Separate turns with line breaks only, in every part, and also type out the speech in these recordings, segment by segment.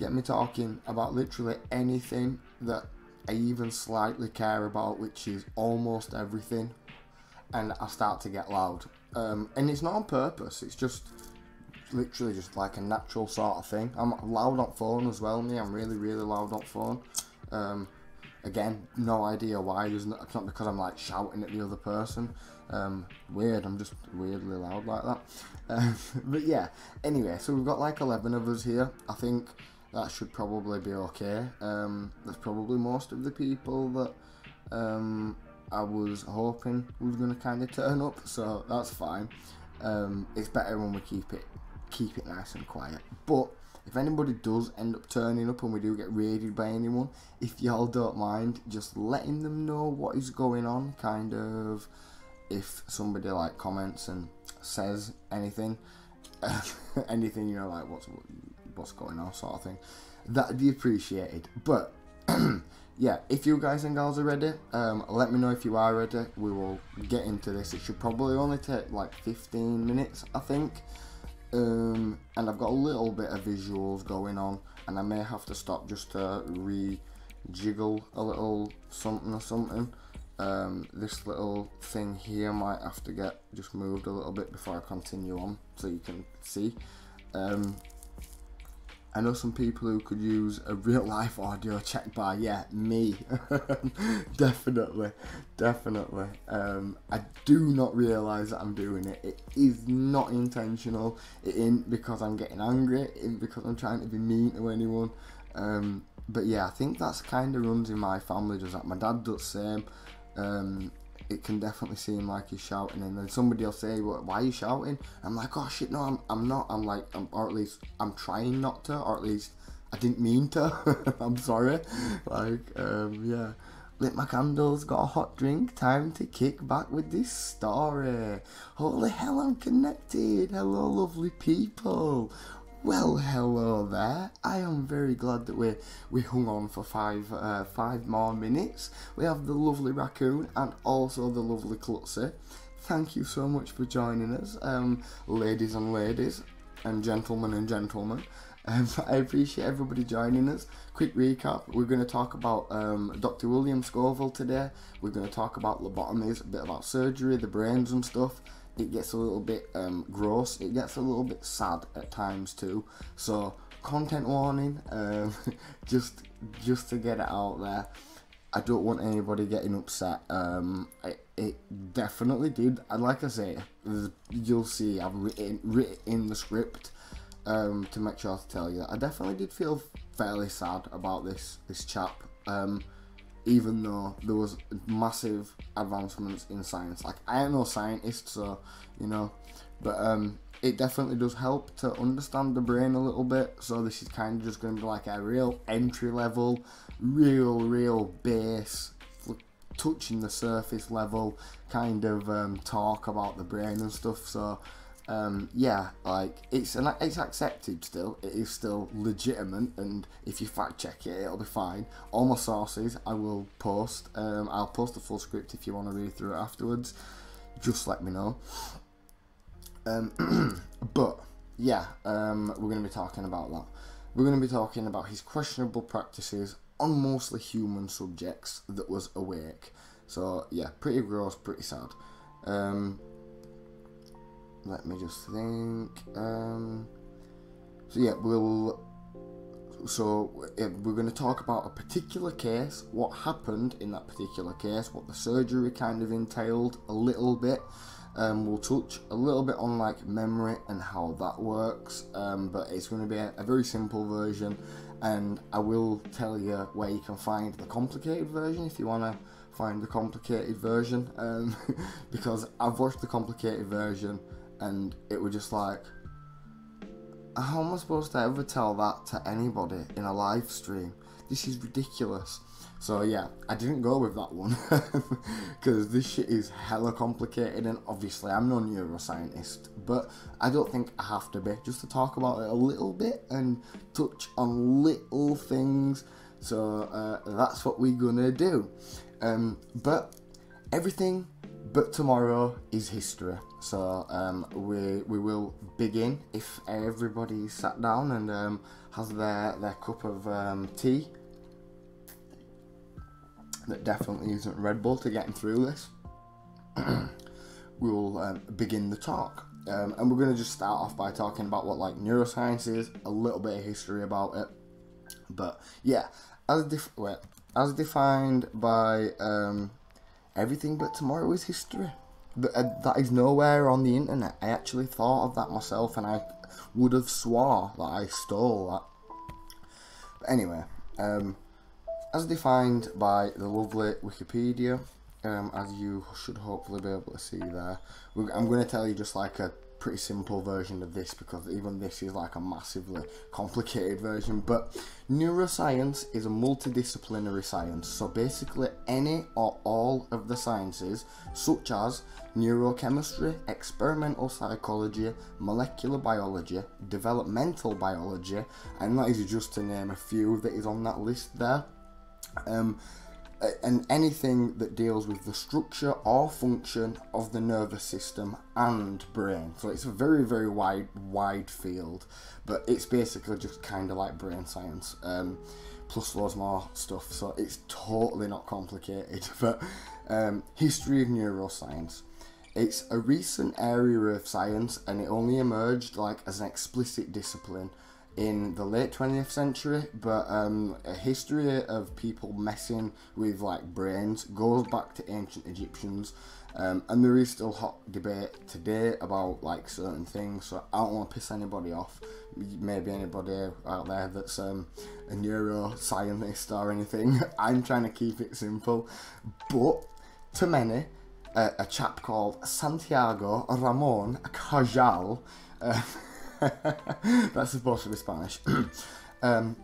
get me talking about literally anything that I even slightly care about, which is almost everything, and I start to get loud. And it's not on purpose, it's just literally just like a natural sort of thing. I'm loud on phone as well, me. I'm really, really loud on phone. Again, no idea why. It's not because I'm like shouting at the other person. Weird, I'm just weirdly loud like that. But yeah, anyway, so we've got like 11 of us here. I think that should probably be okay. That's probably most of the people that I was hoping was going to kind of turn up, so that's fine. It's better when we keep it nice and quiet. But if anybody does end up turning up and we do get raided by anyone, if y'all don't mind just letting them know what is going on, kind of, if somebody like comments and says anything, anything, you know, like what's going on sort of thing, that'd be appreciated. But yeah, if you guys and gals are ready, let me know if you are ready. We will get into this. It should probably only take like 15 minutes, I think. And I've got a little bit of visuals going on, and I may have to stop just to re-jiggle a little something or something. This little thing here might have to get just moved a little bit before I continue on, so you can see. I know some people who could use a real life audio check bar. Yeah, me. Definitely. I do not realise that I'm doing it. It is not intentional. It ain't because I'm getting angry. It ain't because I'm trying to be mean to anyone. But yeah, I think that's kind of runs in my family, does that. My dad does the same. It can definitely seem like he's shouting, and then somebody will say, why are you shouting? I'm like, oh shit, no, I'm not. I'm like, or at least I'm trying not to, or at least I didn't mean to. I'm sorry. Like, yeah. Lit my candles, got a hot drink, time to kick back with this story. Holy hell, I'm connected. Hello, lovely people. Well, hello there. I am very glad that we hung on for five more minutes. We have the lovely raccoon and also the lovely Klutzy. Thank you so much for joining us, ladies and gentlemen. I appreciate everybody joining us. Quick recap, we're going to talk about Dr. William Scoville today. We're going to talk about lobotomies, a bit about surgery, the brains and stuff. It gets a little bit gross, it gets a little bit sad at times too, so content warning, just to get it out there. I don't want anybody getting upset. It definitely did, and like I say, you'll see I've written in the script to make sure to tell you that I definitely did feel fairly sad about this chap, even though there was massive advancements in science. Like, I am no scientist, so, you know, but it definitely does help to understand the brain a little bit. So this is kind of just going to be like a real entry level, real base, touching the surface level kind of talk about the brain and stuff. So yeah, like, it's accepted still. It is still legitimate, and if you fact check it, it'll be fine. All my sources I will post. I'll post the full script if you want to read through it afterwards. Just let me know. But yeah, we're going to be talking about that. We're going to be talking about his questionable practices on mostly human subjects that was awake. So yeah, pretty gross, pretty sad. Let me just think. So yeah, we're going to talk about a particular case, what happened in that particular case, what the surgery kind of entailed a little bit. We'll touch a little bit on like memory and how that works, but it's going to be a very simple version, and I will tell you where you can find the complicated version if you want to find the complicated version, because I've watched the complicated version and it was just like, how am I supposed to ever tell that to anybody in a live stream? This is ridiculous. So yeah, I didn't go with that one because this shit is hella complicated, and obviously I'm no neuroscientist, but I don't think I have to be, just to talk about it a little bit and touch on little things. So that's what we're gonna do. But everything But tomorrow is history, so we will begin. If everybody's sat down and has their cup of tea, that definitely isn't Red Bull to getting through this, we will begin the talk. And we're going to just start off by talking about what like neuroscience is, a little bit of history about it. But yeah, as defined by everything but tomorrow is history. That is nowhere on the internet. I actually thought of that myself, and I would have swore that I stole that. But anyway, as defined by the lovely Wikipedia, as you should hopefully be able to see there, I'm going to tell you just like a pretty simple version of this, because even this is like a massively complicated version. But neuroscience is a multidisciplinary science, so basically any or all of the sciences such as neurochemistry, experimental psychology, molecular biology, developmental biology, and that is just to name a few that is on that list there, and anything that deals with the structure or function of the nervous system and brain. So it's a very, very wide field, but it's basically just kind of like brain science, plus loads more stuff, so it's totally not complicated. But history of neuroscience. It's a recent area of science, and it only emerged like as an explicit discipline in the late 20th century, but a history of people messing with like brains goes back to ancient Egyptians, and there is still hot debate today about like certain things, so I don't want to piss anybody off. Maybe anybody out there that's a neuroscientist or anything. I'm trying to keep it simple, but to many, a chap called Santiago Ramon Cajal, that's supposed to be Spanish,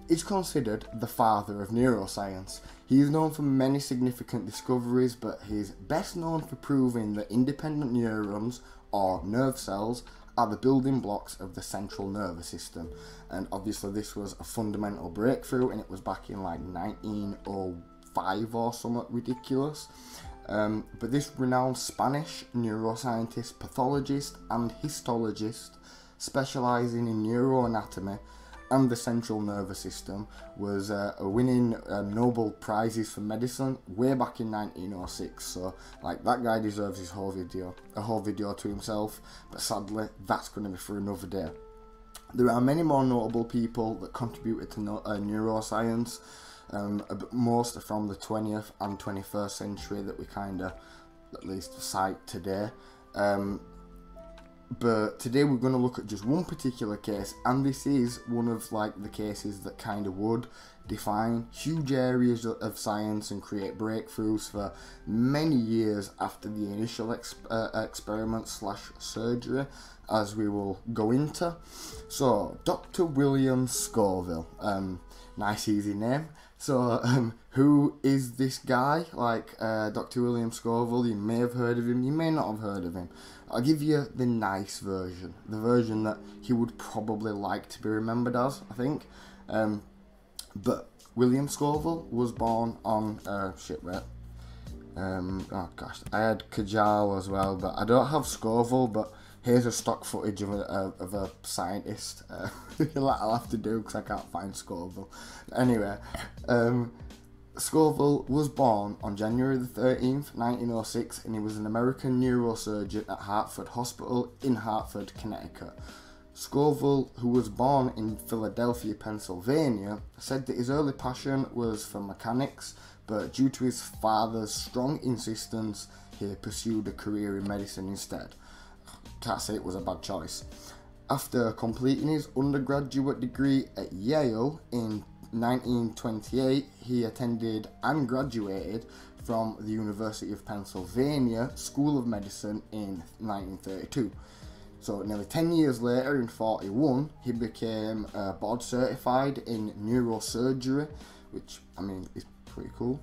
is considered the father of neuroscience. He is known for many significant discoveries, but he's best known for proving that independent neurons, or nerve cells, are the building blocks of the central nervous system. And obviously this was a fundamental breakthrough, and it was back in like 1905 or something ridiculous. But this renowned Spanish neuroscientist, pathologist and histologist, specialising in neuroanatomy and the central nervous system, was winning Nobel Prizes for medicine way back in 1906. So like that guy deserves his whole video to himself, but sadly that's going to be for another day. There are many more notable people that contributed to neuroscience, but most are from the 20th and 21st century that we kind of at least cite today. But today we're going to look at just one particular case, and this is one of like the cases that kind of would define huge areas of science and create breakthroughs for many years after the initial experiment / surgery, as we will go into. So Dr. William Scoville, nice easy name. So who is this guy? Like Dr. William Scoville, you may have heard of him, you may not have heard of him. I'll give you the nice version, the version that he would probably like to be remembered as, I think. But William Scoville was born on oh gosh, I had Cajal as well, but I don't have Scoville. But here's a stock footage of a scientist. I'll have to do because I can't find Scoville. Anyway, Scoville was born on January the 13th, 1906, and he was an American neurosurgeon at Hartford Hospital in Hartford, Connecticut. Scoville, who was born in Philadelphia, Pennsylvania, said that his early passion was for mechanics, but due to his father's strong insistence, he pursued a career in medicine instead. Can't say it was a bad choice. After completing his undergraduate degree at Yale in 1928, he attended and graduated from the University of Pennsylvania School of Medicine in 1932. So nearly 10 years later, in 1941, he became board certified in neurosurgery, which, I mean, is pretty cool.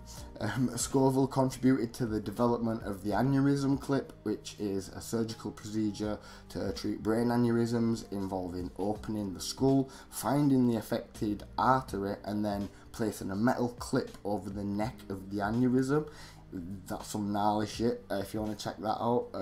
Scoville contributed to the development of the aneurysm clip, which is a surgical procedure to treat brain aneurysms involving opening the skull, finding the affected artery, and then placing a metal clip over the neck of the aneurysm. that's some gnarly shit if you want to check that out.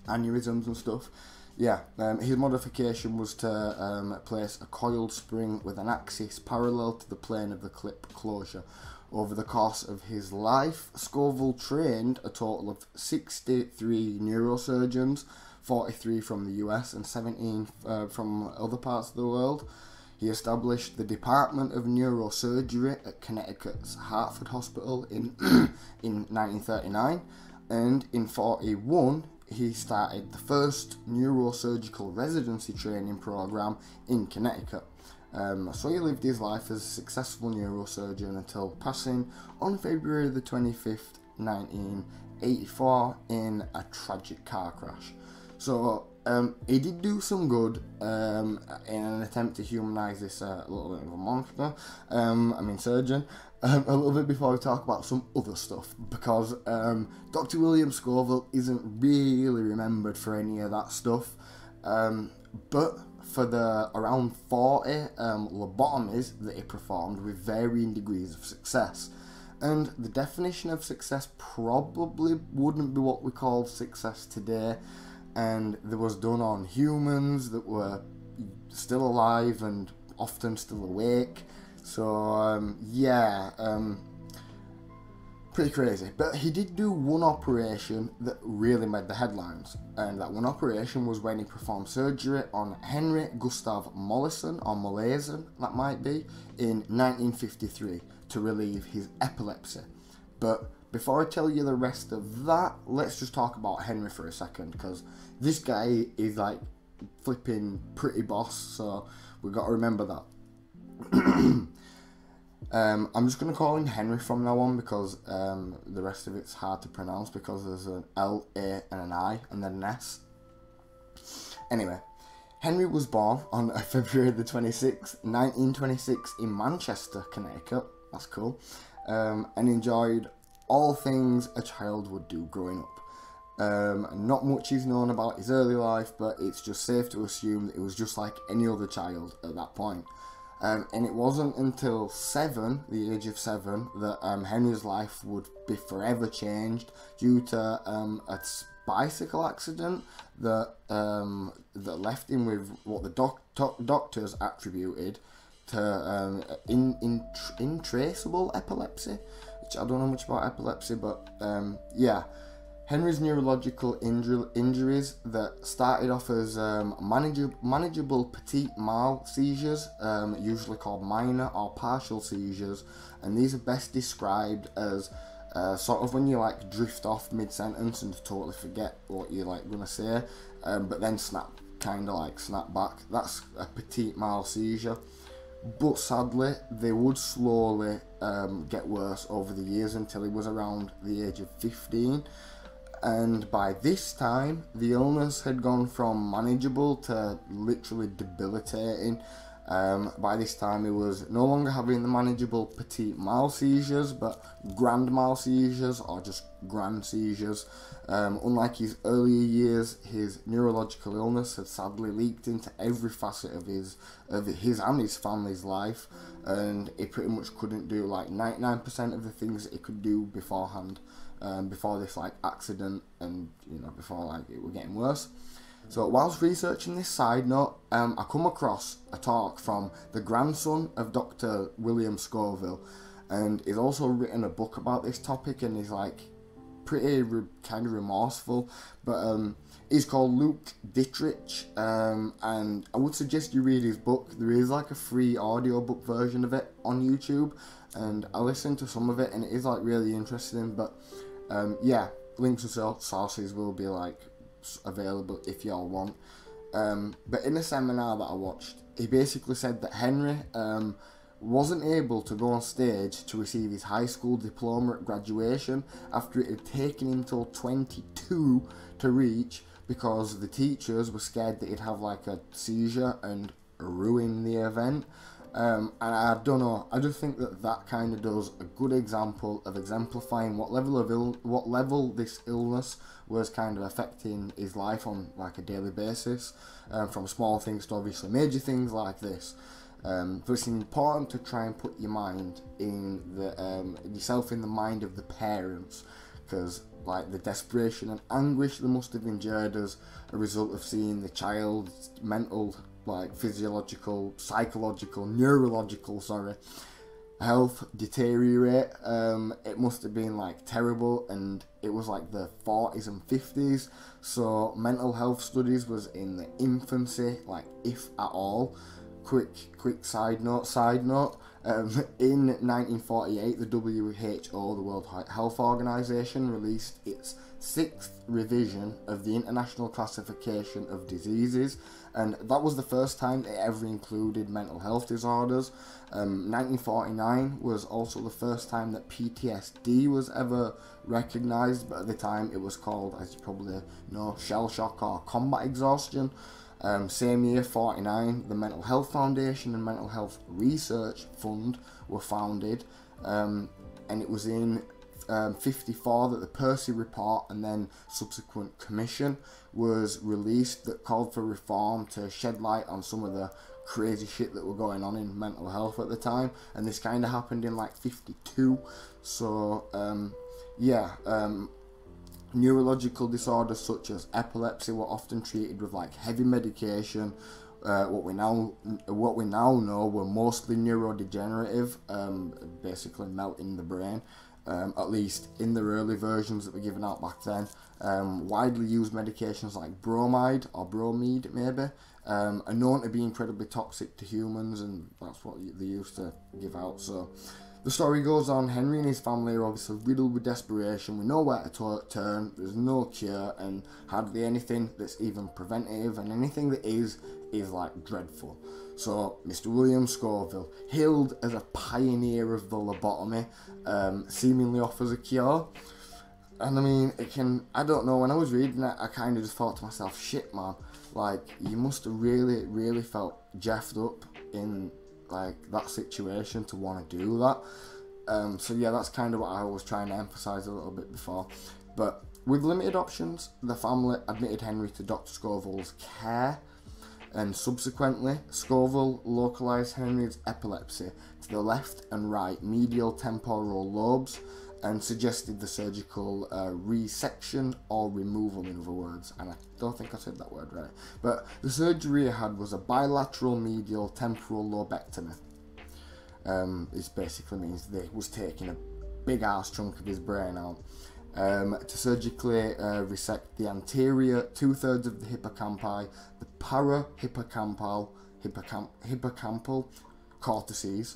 Aneurysms and stuff. Yeah, his modification was to place a coiled spring with an axis parallel to the plane of the clip closure. Over the course of his life, Scoville trained a total of 63 neurosurgeons, 43 from the US and 17 from other parts of the world. He established the Department of Neurosurgery at Connecticut's Hartford Hospital in 1939, and in 1941 he started the first neurosurgical residency training program in Connecticut. So he lived his life as a successful neurosurgeon until passing on February the 25th, 1984 in a tragic car crash. So he did do some good in an attempt to humanise this little bit of a monster, surgeon, a little bit before we talk about some other stuff, because Dr. William Scoville isn't really remembered for any of that stuff, but for the around 40 lobotomies that he performed with varying degrees of success. And the definition of success probably wouldn't be what we call success today, and it was done on humans that were still alive and often still awake. So pretty crazy. But he did do one operation that really made the headlines, and that one operation was when he performed surgery on Henry Gustav Mollison, or Mollison that might be, in 1953 to relieve his epilepsy. But before I tell you the rest of that, let's just talk about Henry for a second, because this guy is like flipping pretty boss, so we've got to remember that. I'm just going to call him Henry from now on, because the rest of it's hard to pronounce because there's an L, A and an I and then an S. Anyway, Henry was born on February the 26th, 1926 in Manchester, Connecticut. That's cool. And enjoyed all things a child would do growing up. Not much is known about his early life, but it's just safe to assume that it was just like any other child at that point. And it wasn't until the age of 7, that Henry's life would be forever changed due to a bicycle accident that left him with what the doctors attributed to intraceable epilepsy, which I don't know much about epilepsy, but Henry's neurological injuries that started off as manageable petit mal seizures, usually called minor or partial seizures, and these are best described as sort of when you like drift off mid-sentence and totally forget what you're like gonna say, but then snap back. That's a petit mal seizure. But sadly, they would slowly get worse over the years until he was around the age of 15. And by this time, the illness had gone from manageable to literally debilitating. By this time, he was no longer having the manageable petit mal seizures, but grand mal seizures, or just grand seizures. Unlike his earlier years, his neurological illness had sadly leaked into every facet of his and his family's life, and he pretty much couldn't do like 99% of the things that he could do beforehand. Before this like accident, and before like it was getting worse. So whilst researching this side note, I come across a talk from the grandson of Dr. William Scoville, and he's also written a book about this topic, and he's like pretty kind of remorseful, but he's called Luke Dittrich, and I would suggest you read his book. There is like a free audiobook version of it on YouTube, and I listened to some of it, and it is like really interesting, but links and sources will be like available if y'all want. But in a seminar that I watched, he basically said that Henry wasn't able to go on stage to receive his high school diploma at graduation after it had taken him till 22 to reach, because the teachers were scared that he'd have like a seizure and ruin the event. And I don't know, I just think that kind of does a good example of exemplifying what level this illness was kind of affecting his life on like a daily basis, from small things to obviously major things like this. But it's important to try and put your mind in yourself in the mind of the parents, because like the desperation and anguish they must have endured as a result of seeing the child's mental, like physiological, psychological, neurological, health deteriorate. It must have been like terrible, and it was like the 40s and 50s, so mental health studies was in the infancy, like if at all. Quick side note, in 1948 the WHO, the World Health Organization, released its 6th revision of the International Classification of Diseases, and that was the first time it ever included mental health disorders. 1949 was also the first time that PTSD was ever recognized, but at the time it was called, as you probably know, shell shock or combat exhaustion. Same year, 49, the Mental Health Foundation and Mental Health Research Fund were founded, and it was in 54 that the Percy report and then subsequent commission was released that called for reform to shed light on some of the crazy shit that were going on in mental health at the time, and this kind of happened in like 52. So neurological disorders such as epilepsy were often treated with like heavy medication. What we now know were mostly neurodegenerative, basically melting the brain, at least in the early versions that were given out back then. Widely used medications like bromide or bromide maybe are known to be incredibly toxic to humans, and that's what they used to give out. So the story goes on, Henry and his family are obviously riddled with desperation, with nowhere to turn, there's no cure, and hardly anything that's even preventative, and anything that is like dreadful. So Mr. William Scoville, hailed as a pioneer of the lobotomy, seemingly offers a cure. And I mean, I don't know, when I was reading it, I kind of just thought to myself, shit man, like, you must have really felt jeffed up in like that situation to want to do that. So yeah, that's kind of what I was trying to emphasize a little bit before. But with limited options, the family admitted Henry to Dr. Scoville's care, and subsequently Scoville localized Henry's epilepsy to the left and right medial temporal lobes, and suggested the surgical resection or removal, in other words, and I don't think I said that word right, but the surgery he had was a bilateral medial temporal lobectomy. This basically means they was taking a big ass chunk of his brain out, to surgically resect the anterior 2/3 of the hippocampi, the parahippocampal cortices,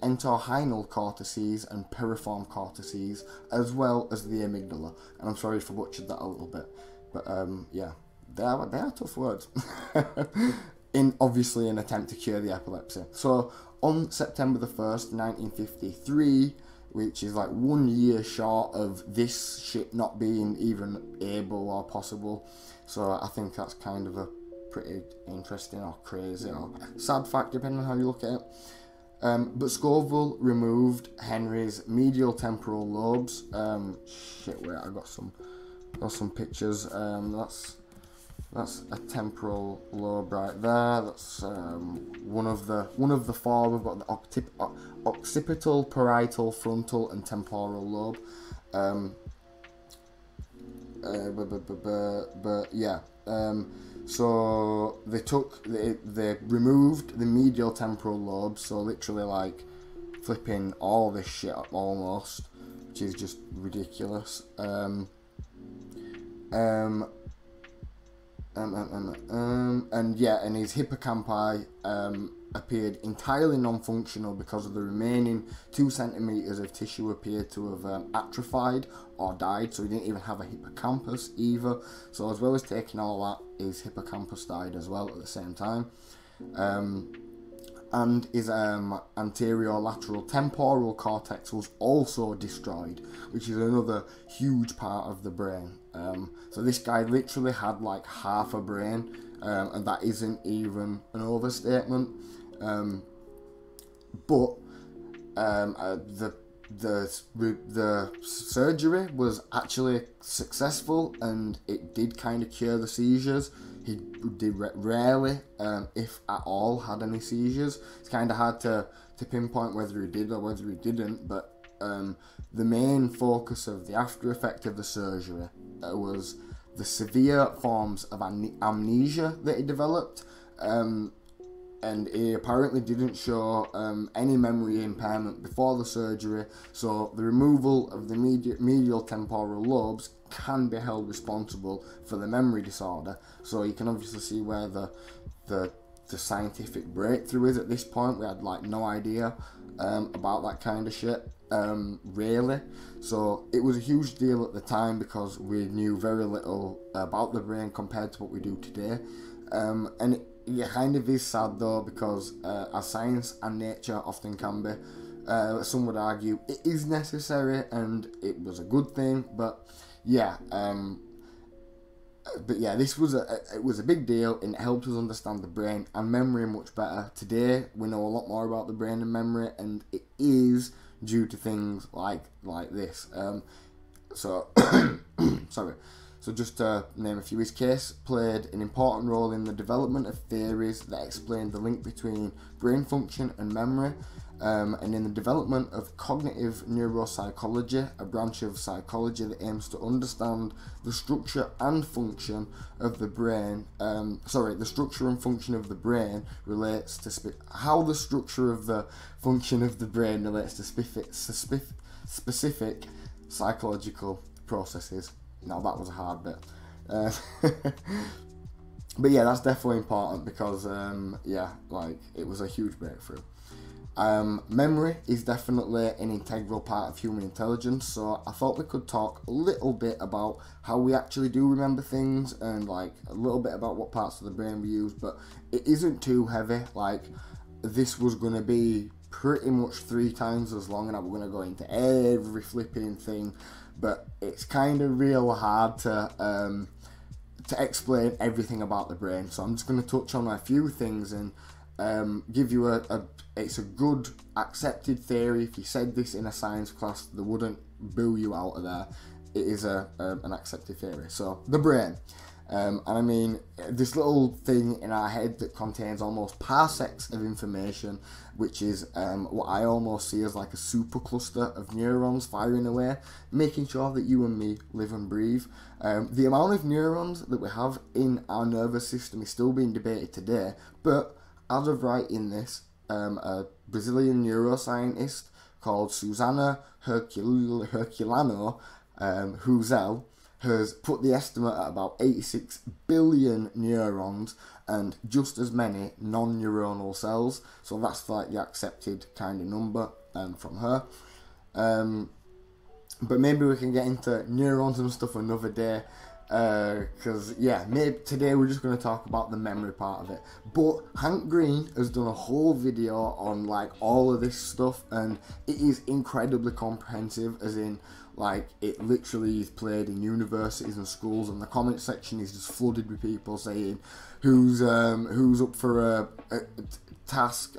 entorhinal cortices and piriform cortices, as well as the amygdala. And I'm sorry if I butchered that a little bit, but yeah, they are tough words. Obviously an attempt to cure the epilepsy. So on September the 1st, 1953, which is like 1 year short of this shit not being even able or possible, so I think that's kind of a pretty interesting or crazy or sad fact, depending on how you look at it. But Scoville removed Henry's medial temporal lobes. Wait, I got some pictures. That's a temporal lobe right there. That's one of the four. We've got the occipital, parietal, frontal, and temporal lobe. But yeah. So they removed the medial temporal lobe, so literally like flipping all this shit up almost, which is just ridiculous. And his hippocampi appeared entirely non-functional because of the remaining 2 centimeters of tissue appeared to have atrophied or died, so he didn't even have a hippocampus either. So as well as taking all that, his hippocampus died as well at the same time. And his anterior lateral temporal cortex was also destroyed, which is another huge part of the brain. So this guy literally had like half a brain, and that isn't even an overstatement. But the surgery was actually successful, and it did kind of cure the seizures. He did rarely, if at all, had any seizures. It's kind of hard to pinpoint whether he did or whether he didn't, but the main focus of the after effect of the surgery was the severe forms of amnesia that he developed, and he apparently didn't show any memory impairment before the surgery, so the removal of the medial temporal lobes can be held responsible for the memory disorder. So you can obviously see where the scientific breakthrough is at this point. We had like no idea about that kind of shit, really. So it was a huge deal at the time because we knew very little about the brain compared to what we do today, and it kind of is sad though, because as science and nature often can be, some would argue it is necessary and it was a good thing, but yeah, this was it was a big deal, and it helped us understand the brain and memory much better. Today we know a lot more about the brain and memory, and it is due to things like this. So sorry. So just to name a few, his case played an important role in the development of theories that explained the link between brain function and memory, and in the development of cognitive neuropsychology, a branch of psychology that aims to understand the structure and function of the brain. The structure and function of the brain relates to how the structure of the function of the brain relates to specific psychological processes. Now that was a hard bit, but yeah, that's definitely important because it was a huge breakthrough. Memory is definitely an integral part of human intelligence, so I thought we could talk a little bit about how we actually do remember things, and like a little bit about what parts of the brain we use, but it isn't too heavy. Like, this was going to be pretty much 3 times as long, and I'm going to go into every flipping thing, but it's kind of real hard to explain everything about the brain, so I'm just going to touch on a few things and give you it's a good accepted theory. If you said this in a science class, they wouldn't boo you out of there. It is an accepted theory. So the brain, and I mean, this little thing in our head that contains almost parsecs of information, which is what I almost see as like a supercluster of neurons firing away, making sure that you and me live and breathe. The amount of neurons that we have in our nervous system is still being debated today, but as of writing this, a Brazilian neuroscientist called Susana Herculano Husel has put the estimate at about 86 billion neurons and just as many non-neuronal cells. So that's like the accepted kind of number from her. But maybe we can get into neurons and stuff another day. Because maybe today we're just going to talk about the memory part of it. But Hank Green has done a whole video on like all of this stuff, and it is incredibly comprehensive, as in like it literally is played in universities and schools, and the comment section is just flooded with people saying who's up for a test,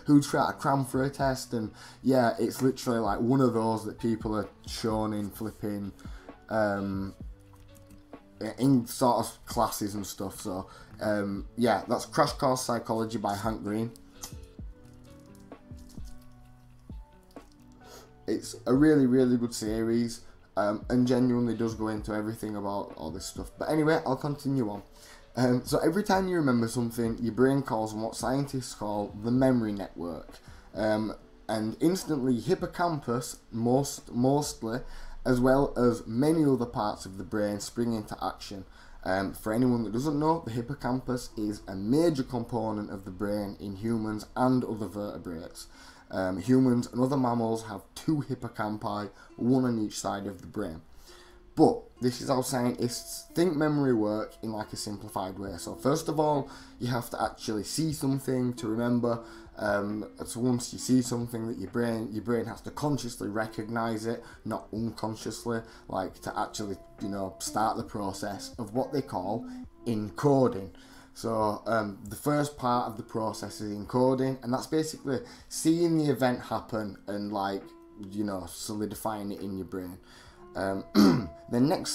who's trying to cram for a test, and yeah, it's literally like one of those that people are shown in flipping in sort of classes and stuff. So that's Crash Course Psychology by Hank Green. It's a really, really good series, and genuinely does go into everything about all this stuff. But anyway, I'll continue on. So every time you remember something, your brain calls on what scientists call the memory network, and instantly hippocampus mostly, as well as many other parts of the brain, spring into action. For anyone that doesn't know, the hippocampus is a major component of the brain in humans and other vertebrates. Humans and other mammals have 2 hippocampi, one on each side of the brain. But this is how scientists think memory work in like a simplified way. So first of all, you have to actually see something to remember. So once you see something, that your brain has to consciously recognize it, not unconsciously, like to actually start the process of what they call encoding. So the first part of the process is encoding, and that's basically seeing the event happen and, like, you know, solidifying it in your brain. The next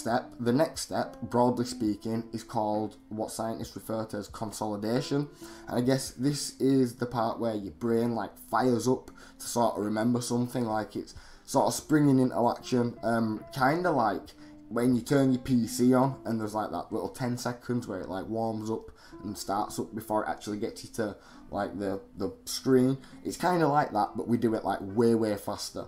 step, broadly speaking, is called what scientists refer to as consolidation. And I guess this is the part where your brain, like, fires up to sort of remember something, like it's sort of springing into action, kind of like when you turn your PC on and there's like that little 10 seconds where it like warms up and starts up before it actually gets you to like the screen. It's kind of like that, but we do it like way faster.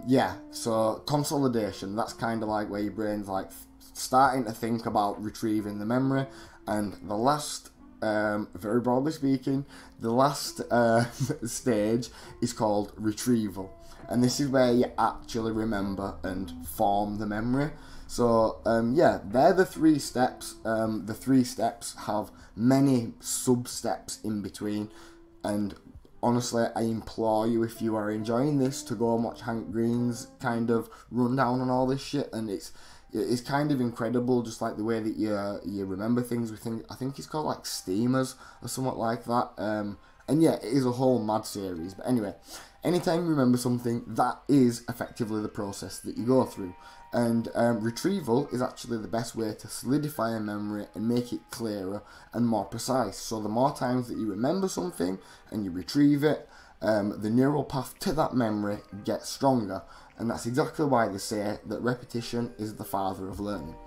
Yeah, so consolidation, that's kind of like where your brain's like starting to think about retrieving the memory. And the last, very broadly speaking, the last stage is called retrieval. And this is where you actually remember and form the memory. So, yeah, they're the 3 steps. The 3 steps have many sub-steps in between. And honestly, I implore you, if you are enjoying this, to go and watch Hank Green's kind of rundown on all this shit. And it's kind of incredible, just like the way that you remember things. I think it's called like Steamers or something like that. And yeah, it is a whole mad series. But anyway, anytime you remember something, that is effectively the process that you go through. And retrieval is actually the best way to solidify a memory and make it clearer and more precise. So the more times that you remember something and you retrieve it, the neural path to that memory gets stronger. And that's exactly why they say that repetition is the father of learning.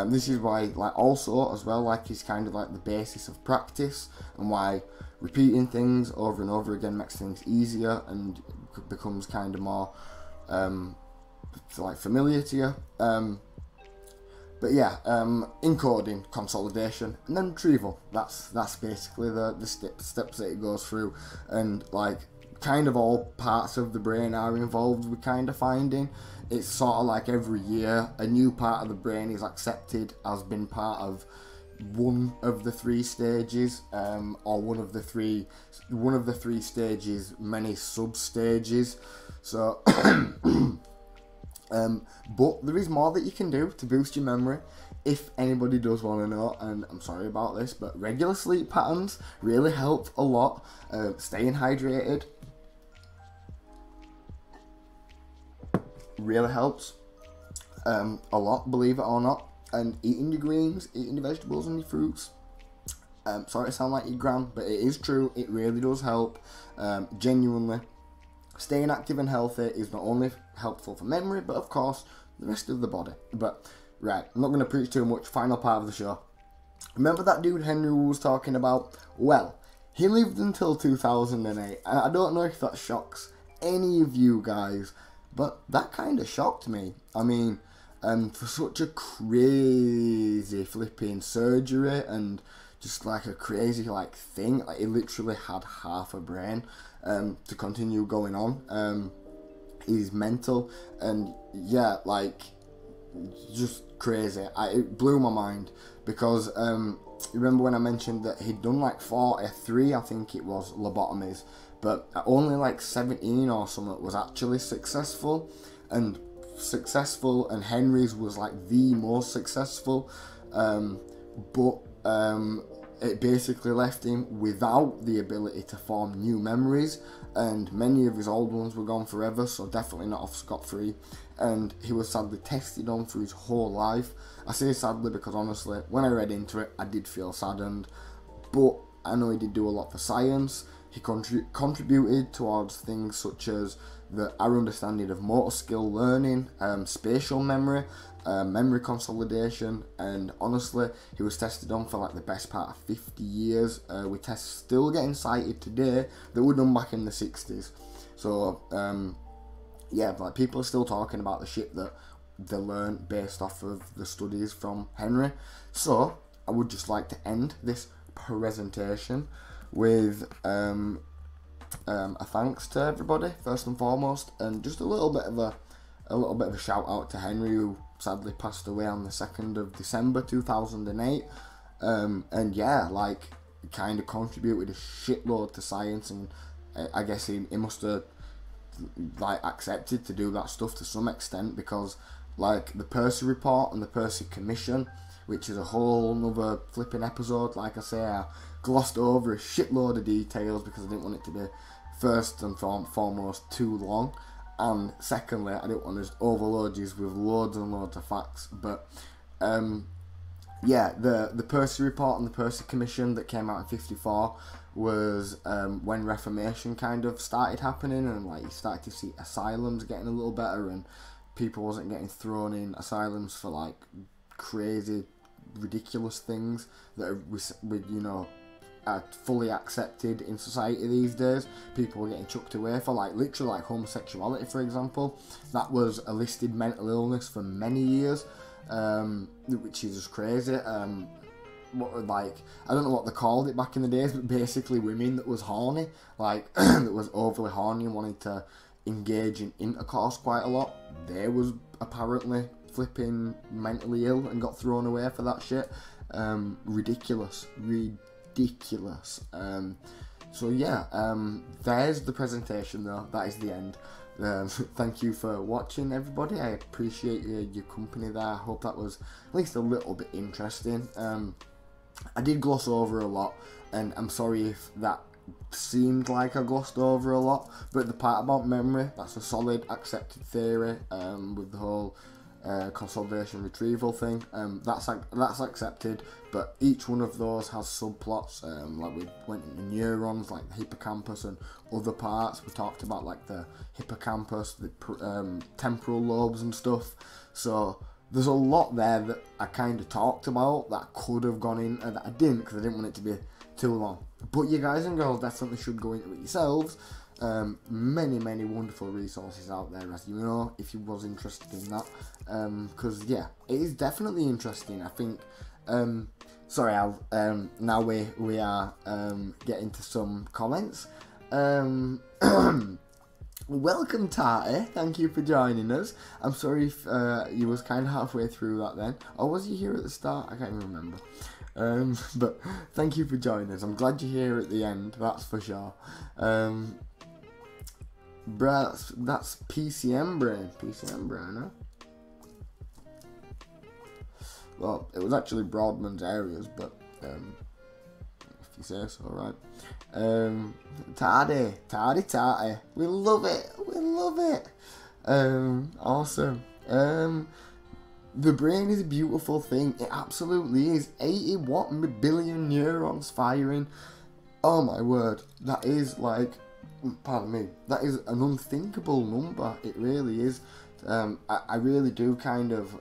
This is why, like, also as well, like, it's kind of like the basis of practice, and why repeating things over and over again makes things easier and becomes kind of more like familiar to you. But yeah, encoding, consolidation, and then retrieval. That's basically the steps that it goes through, and like kind of all parts of the brain are involved with kind of finding. It's sort of like every year a new part of the brain is accepted as being part of one of the 3 stages, or one of the three stages, many sub stages. So but there is more that you can do to boost your memory, if anybody does want to know. And I'm sorry about this, but regular sleep patterns really help a lot. Staying hydrated really helps a lot, believe it or not. And eating your greens, eating your vegetables and your fruits. Sorry to sound like your gran, but it is true. It really does help. Genuinely, staying active and healthy is not only helpful for memory, but of course the rest of the body. But right, I'm not going to preach too much. Final part of the show. Remember that dude Henry was talking about? Well, he lived until 2008, and I don't know if that shocks any of you guys, but that kind of shocked me. I mean, for such a crazy flipping surgery and just like a crazy like thing, like he literally had half a brain to continue going on. He's mental, and yeah, like just crazy. It blew my mind, because remember when I mentioned that he'd done like 43, I think it was, lobotomies, but only like 17 or something was actually successful, and Henry's was like the most successful, but it basically left him without the ability to form new memories, and many of his old ones were gone forever, so definitely not off scot-free. And he was sadly tested on for his whole life. I say sadly because honestly, when I read into it, I did feel saddened, but I know he did do a lot for science. He contributed towards things such as our understanding of motor skill learning, spatial memory, memory consolidation, and honestly, he was tested on for like the best part of 50 years. With tests still getting cited today that were done back in the 60s. So, yeah, like people are still talking about the shit that they learned based off of the studies from Henry. So, I would just like to end this presentation with a thanks to everybody first and foremost, and just a little bit of a shout out to Henry, who sadly passed away on the 2nd of December 2008. And yeah, like, kind of contributed a shitload to science, and I guess he must have like accepted to do that stuff to some extent, because like the Percy report and the Percy Commission, which is a whole nother flipping episode. Like I say, I glossed over a shitload of details because I didn't want it to be, first and foremost, too long, and secondly, I didn't want to just overload you with loads and loads of facts. But yeah, the Percy report and the Percy Commission that came out in 54 was when Reformation kind of started happening, and like you started to see asylums getting a little better, and people wasn't getting thrown in asylums for like crazy, ridiculous things that are, you know, are fully accepted in society these days. People were getting chucked away for like literally like homosexuality, for example. That was a listed mental illness for many years, which is just crazy. Like, I don't know what they called it back in the days, but basically women that was horny, like that was overly horny and wanted to engage in intercourse quite a lot, they was apparently flipping mentally ill and got thrown away for that shit. Ridiculous. So yeah, there's the presentation though. That is the end. Thank you for watching, everybody. I appreciate your company there. I hope that was at least a little bit interesting. I did gloss over a lot, and I'm sorry if that seemed like I glossed over a lot, but the part about memory, that's a solid accepted theory, with the whole consolidation retrieval thing. That's accepted, but each one of those has subplots. Like we went into neurons, like the hippocampus and other parts. We talked about like the hippocampus, the temporal lobes and stuff. So there's a lot there that I kind of talked about that I could have gone in, and that I didn't because I didn't want it to be too long. But you guys and girls definitely should go into it yourselves. Many wonderful resources out there, as you know, if you was interested in that. Because yeah, it is definitely interesting. I think. Sorry, Al. Now we are getting to some comments. Welcome, Tarty. Thank you for joining us. I'm sorry if you was kind of halfway through that then. Or was you here at the start? I can't even remember. But thank you for joining us. I'm glad you're here at the end, that's for sure. That's PCM brain, huh? Well, it was actually Broadman's areas, but if you say so, right? Tardy. We love it. Awesome. The brain is a beautiful thing. It absolutely is. 80 billion neurons firing. Oh my word. That is like, pardon me, that is an unthinkable number. It really is. I really do kind of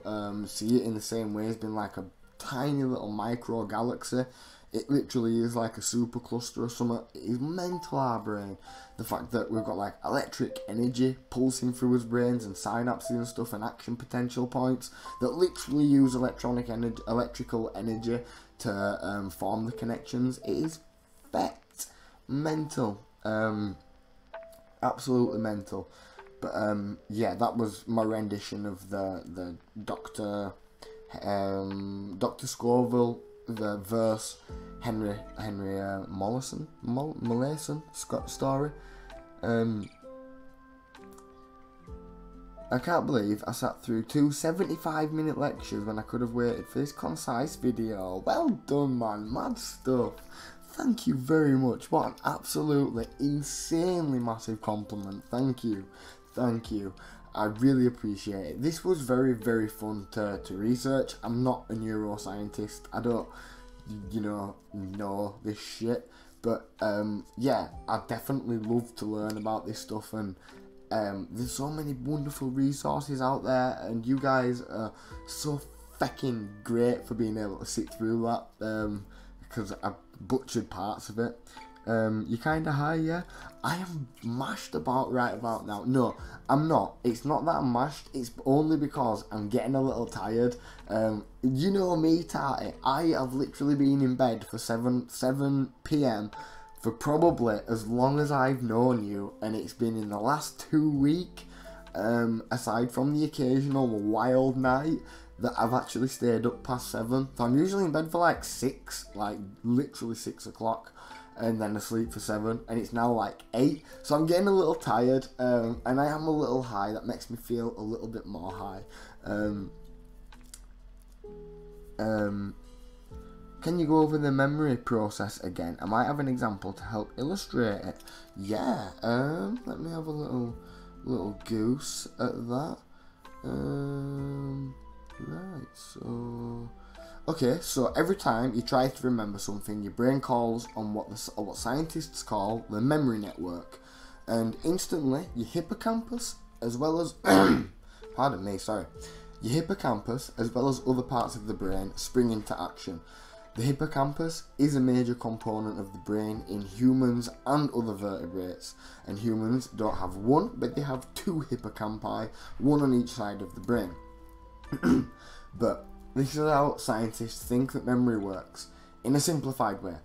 see it in the same way as being like a tiny little micro galaxy. It literally is like a supercluster or something. It is mental, our brain. The fact that we've got like electric energy pulsing through his brains and synapses and stuff and action potential points that literally use electrical energy to form the connections. It is mental. Absolutely mental. But yeah, that was my rendition of the Dr. Scoville, the verse Henry Molaison story. I can't believe I sat through 2 75-minute lectures when I could have waited for this concise video. Well done, man. Mad stuff. Thank you very much. What an absolutely insanely massive compliment. Thank you. I really appreciate it. This was very fun to research. I'm not a neuroscientist. I don't, know this shit. But yeah, I definitely love to learn about this stuff, and there's so many wonderful resources out there, and you guys are so fucking great for being able to sit through that, because I butchered parts of it. You kinda high, yeah? I am mashed right about now. No, I'm not. It's not that I'm mashed, it's only because I'm getting a little tired. You know me, Tarty. I have literally been in bed for 7 p.m. for probably as long as I've known you, and it's been in the last 2 weeks, aside from the occasional wild night, that I've actually stayed up past 7. So I'm usually in bed for like 6, like literally 6 o'clock, and then asleep for 7, and it's now like 8, so I'm getting a little tired, and I am a little high. That makes me feel a little bit more high. Can you go over the memory process again? I might have an example to help illustrate it. Yeah, let me have a little goose at that. Right, so... Okay, so every time you try to remember something, your brain calls on what scientists call the memory network. And instantly, your hippocampus, as well as... pardon me, sorry. Your hippocampus, as well as other parts of the brain, spring into action. The hippocampus is a major component of the brain in humans and other vertebrates, and humans don't have one, but they have two hippocampi, one on each side of the brain. But this is how scientists think that memory works, in a simplified way.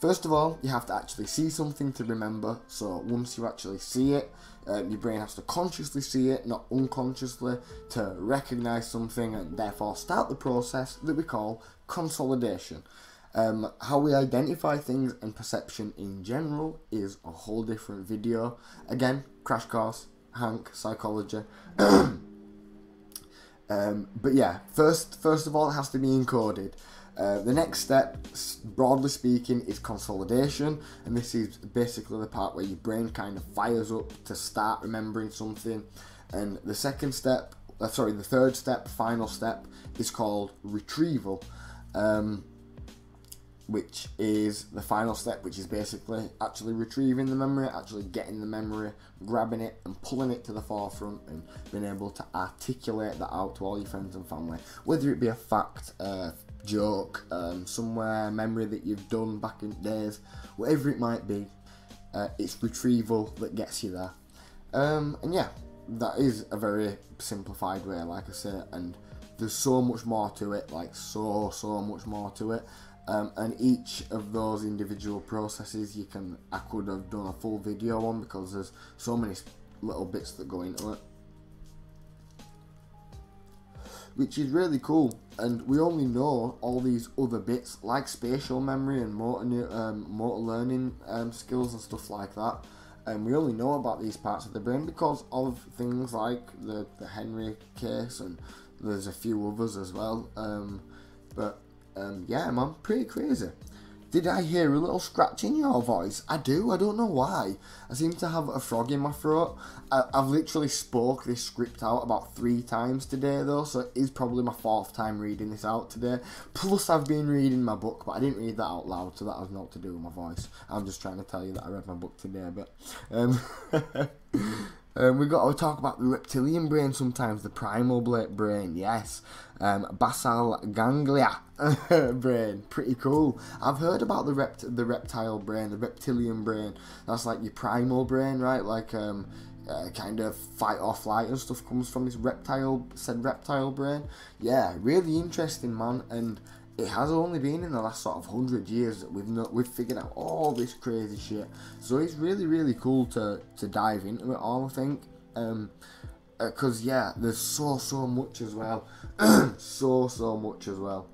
First of all, you have to actually see something to remember, so once you actually see it, your brain has to consciously see it, not unconsciously, to recognise something and therefore start the process that we call consolidation. How we identify things and perception in general is a whole different video. Again, crash course, Hank, psychology. But yeah, first of all, it has to be encoded. The next step, broadly speaking, is consolidation, and this is basically the part where your brain kind of fires up to start remembering something. And the third step, final step, is called retrieval, which is the final step, which is basically actually retrieving the memory, actually getting the memory, grabbing it and pulling it to the forefront and being able to articulate that out to all your friends and family, whether it be a fact, joke, somewhere, memory that you've done back in days, whatever it might be. It's retrieval that gets you there. And yeah, that is a very simplified way, like I say, and there's so much more to it, like so much more to it. And each of those individual processes I could have done a full video on, because there's so many little bits that go into it, which is really cool. And we only know all these other bits like spatial memory and motor learning skills and stuff like that, and we only know about these parts of the brain because of things like the Henry case, and there's a few others as well. Yeah, man, pretty crazy. Did I hear a little scratch in your voice? I do, I don't know why. I seem to have a frog in my throat. I've literally spoke this script out about 3 times today though, so it is probably my 4th time reading this out today. Plus I've been reading my book, but I didn't read that out loud, so that has not to do with my voice. I'm just trying to tell you that I read my book today, but... We've got to talk about the reptilian brain sometimes, the primal brain, yes. Basal ganglia brain, pretty cool. I've heard about the reptile brain, the reptilian brain. That's like your primal brain, right? Like kind of fight or flight and stuff comes from this reptile brain. Yeah, really interesting, man. And it has only been in the last sort of 100 years that we've figured out all this crazy shit. So it's really cool to dive into it all, I think. Because yeah, there's so much as well. so much as well.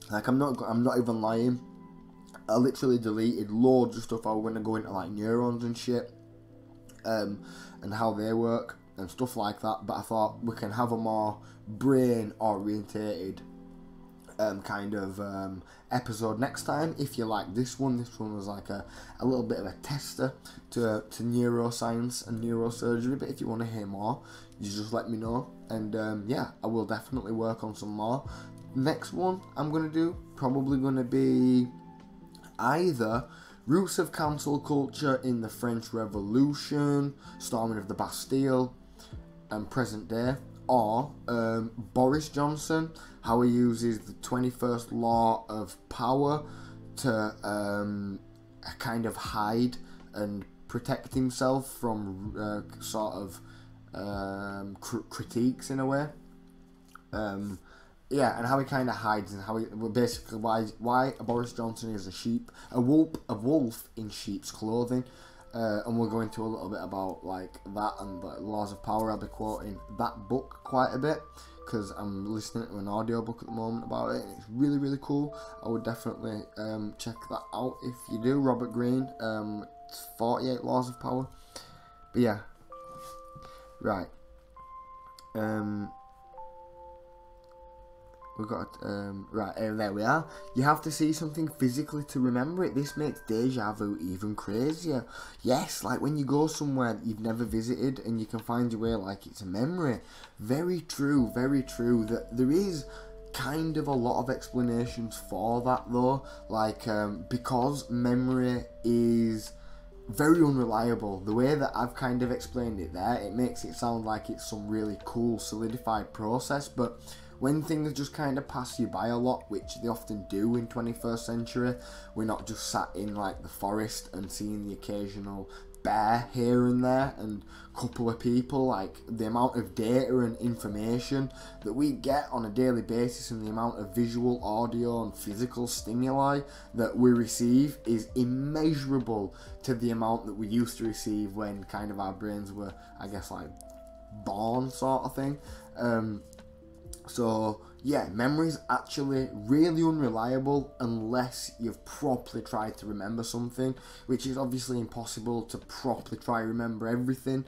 Like I'm not even lying. I literally deleted loads of stuff I was going to go into, like neurons and shit, and how they work and stuff like that. But I thought we can have a more brain orientated kind of episode next time. If you like this one was like a little bit of a tester to neuroscience and neurosurgery. But if you want to hear more, you just let me know, and yeah, I will definitely work on some more. Next one I'm gonna do probably gonna be either roots of cancel culture in the French Revolution, storming of the Bastille, and present day, or Boris Johnson, how he uses the 21st law of power to kind of hide and protect himself from sort of critiques in a way. Yeah, and how he kind of hides, and how he basically why Boris Johnson is a wolf in sheep's clothing. And we'll go into a little bit about like that and the laws of power. I'll be quoting that book quite a bit because I'm listening to an audiobook at the moment about it, and it's really cool. I would definitely check that out if you do. Robert Greene, it's 48 Laws of Power. But yeah, right. we've got, right, there we are. You have to see something physically to remember it. This makes deja vu even crazier. Yes, like when you go somewhere that you've never visited and you can find your way like it's a memory. Very true, that there is kind of a lot of explanations for that though, like, because memory is very unreliable. The way that I've kind of explained it there, it makes it sound like it's some really cool solidified process, but when things just kind of pass you by a lot, which they often do in 21st century, we're not just sat in like the forest and seeing the occasional bear here and there and couple of people. Like the amount of data and information that we get on a daily basis and the amount of visual, audio and physical stimuli that we receive is immeasurable to the amount that we used to receive when kind of our brains were, I guess, like born sort of thing. So yeah, memory's actually really unreliable unless you've properly tried to remember something, which is obviously impossible to properly try to remember everything.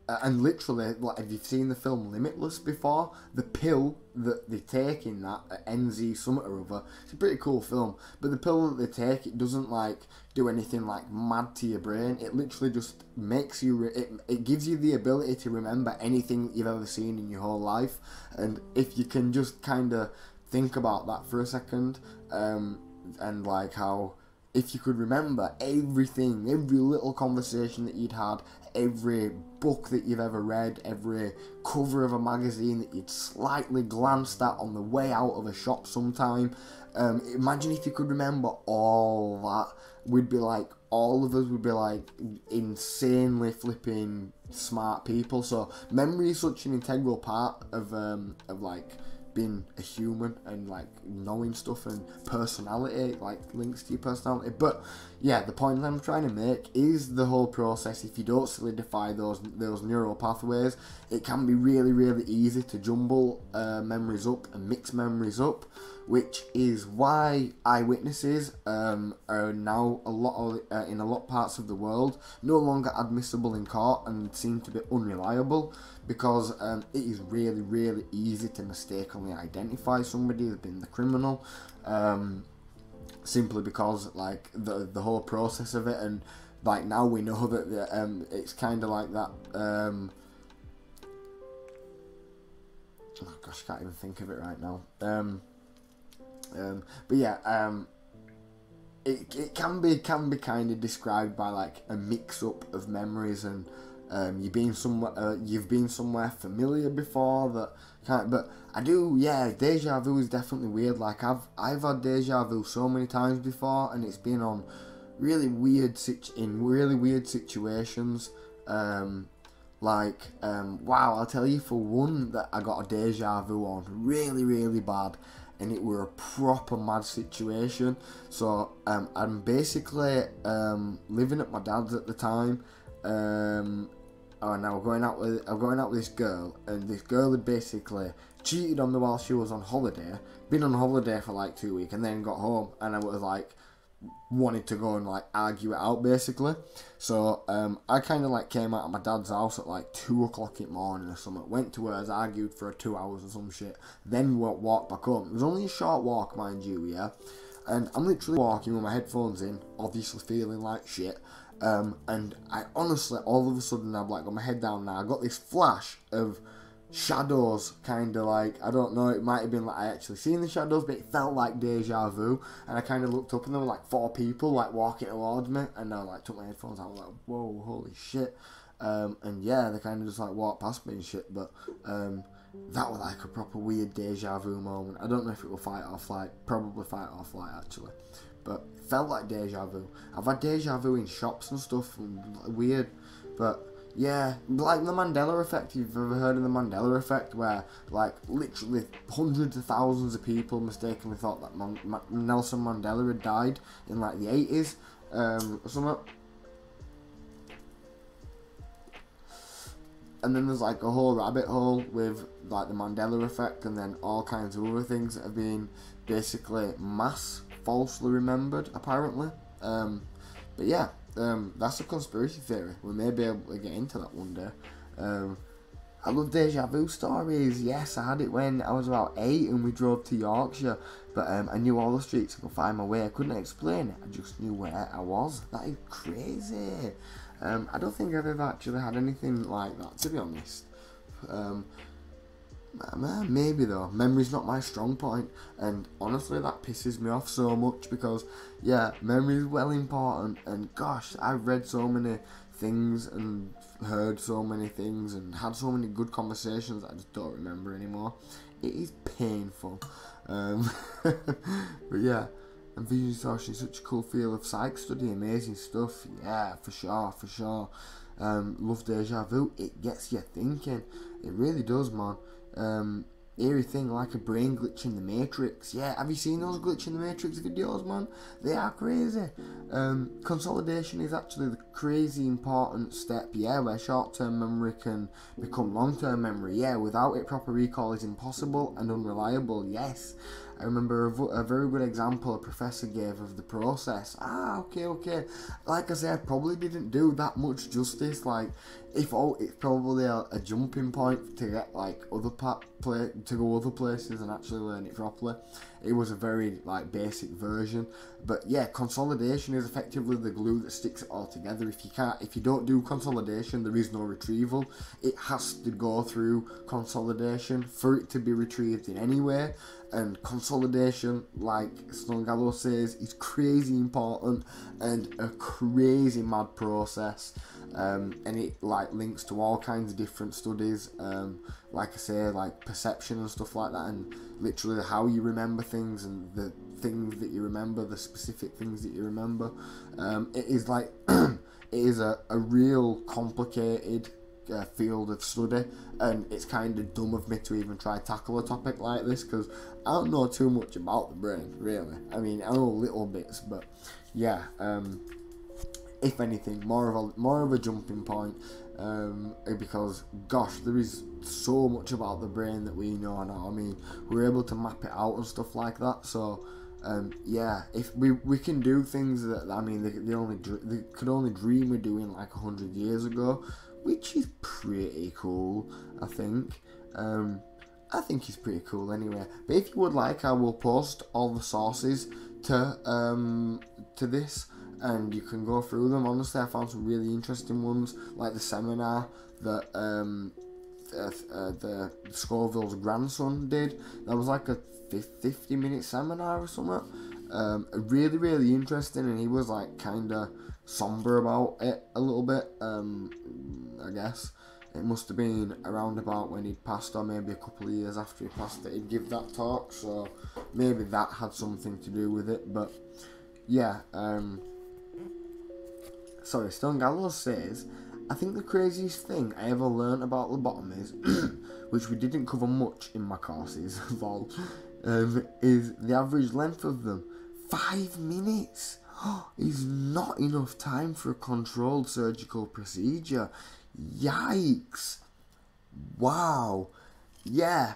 And literally, like, if you've seen the film Limitless before, the pill that they take in that, NZ Summit or other, it's a pretty cool film, but the pill that they take, it doesn't like do anything like mad to your brain. It literally just makes you, it gives you the ability to remember anything that you've ever seen in your whole life. And if you can just kind of think about that for a second, and like how if you could remember everything, every little conversation that you'd had, every book that you've ever read, every cover of a magazine that you'd slightly glanced at on the way out of a shop sometime, imagine if you could remember all that. We'd be like, all of us would be like insanely flipping smart people. So memory is such an integral part of like being a human and like knowing stuff, and personality like links to your personality. But yeah, the point I'm trying to make is the whole process, if you don't solidify those neural pathways, it can be really easy to jumble memories up and mix memories up, which is why eyewitnesses are now in a lot of parts of the world no longer admissible in court and seem to be unreliable, because it is really easy to mistakenly identify somebody as being the criminal, simply because like the whole process of it. And like now we know that it's kind of like that. Oh gosh, I can't even think of it right now. But yeah, it can be kind of described by like a mix up of memories, and you've been somewhere familiar before that kind of, but I do, yeah, deja vu is definitely weird. Like I've had deja vu so many times before, and it's been on really weird situations. Wow, I'll tell you for one that I got a deja vu on really bad, and it were a proper mad situation. So I'm basically living at my dad's at the time, and I'm going out with this girl, and this girl had basically cheated on me while she was on holiday. Been on holiday for like 2 weeks, and then got home, and I was like wanted to go and like argue it out basically. So I kind of like came out of my dad's house at like 2 o'clock in the morning or something, went to hers, argued for 2 hours or some shit, then walked back home. It was only a short walk, mind you, yeah, and I'm literally walking with my headphones in, obviously feeling like shit, and I honestly, all of a sudden, I've like got my head down now, I got this flash of shadows, kind of like, I don't know, it might have been like I actually seen the shadows, but it felt like deja vu, and I kind of looked up and there were like 4 people like walking towards me, and I like took my headphones out, I was like, whoa, holy shit, and yeah, they kind of just like walked past me and shit, but that was like a proper weird deja vu moment. I don't know if it will fight or flight, probably fight or flight actually, but it felt like deja vu. I've had deja vu in shops and stuff, and weird, but yeah, like the Mandela Effect. You've ever heard of the Mandela Effect, where like literally hundreds of thousands of people mistakenly thought that Nelson Mandela had died in like the 80s or something. And then there's like a whole rabbit hole with like the Mandela Effect, and then all kinds of other things that have been basically mass falsely remembered apparently. But yeah, that's a conspiracy theory. We may be able to get into that one day. I love Deja Vu Stories. Yes, I had it when I was about 8 and we drove to Yorkshire. But I knew all the streets, I could find my way. I couldn't explain it, I just knew where I was. That is crazy. I don't think I've ever actually had anything like that, to be honest. Maybe though, memory's not my strong point, and honestly that pisses me off so much because, yeah, memory is well important, and gosh, I've read so many things and heard so many things and had so many good conversations that I just don't remember anymore. It is painful. But yeah, and vision distortion is such a cool field of psych study, amazing stuff. Yeah, for sure. Love Deja Vu, it gets you thinking, it really does, man. Eerie thing like a brain glitch in the Matrix. Yeah, have you seen those glitch in the Matrix videos, man? They are crazy. Consolidation is actually the crazy important step, yeah, where short-term memory can become long-term memory. Yeah, without it, proper recall is impossible and unreliable. Yes, I remember a very good example a professor gave of the process. Okay. Like I said, I probably didn't do that much justice. Like, it's probably a jumping point to get like to go other places and actually learn it properly. It was a very like basic version, but yeah, consolidation is effectively the glue that sticks it all together. If you don't do consolidation, there is no retrieval. It has to go through consolidation for it to be retrieved in any way. And consolidation, like Stone says, is crazy important and a crazy mad process. And it like links to all kinds of different studies, like I say, like perception and stuff like that, and literally how you remember things and the things that you remember, the specific things that you remember. It is like it is a real complicated field of study, and it's kind of dumb of me to even try to tackle a topic like this because I don't know too much about the brain, really. I mean, I know little bits, but yeah. If anything, more of a jumping point, because gosh, there is so much about the brain that we know now. I mean, we're able to map it out and stuff like that. So, yeah, if we can do things that, I mean, they could only dream of doing like 100 years ago, which is pretty cool. I think it's pretty cool anyway. But if you would like, I will post all the sources to this, and you can go through them. Honestly, I found some really interesting ones, like the seminar that the Scoville's grandson did. That was like a 50-minute seminar or something. Really interesting, and he was like kind of somber about it a little bit. I guess it must have been around about when he'd passed, or maybe a couple of years after he passed that he'd give that talk. So maybe that had something to do with it. But yeah. Sorry, Stone Gallows says, I think the craziest thing I ever learnt about lobotomies, which we didn't cover much in my courses, is the average length of them. 5 minutes is not enough time for a controlled surgical procedure. Yikes. Wow. Yeah.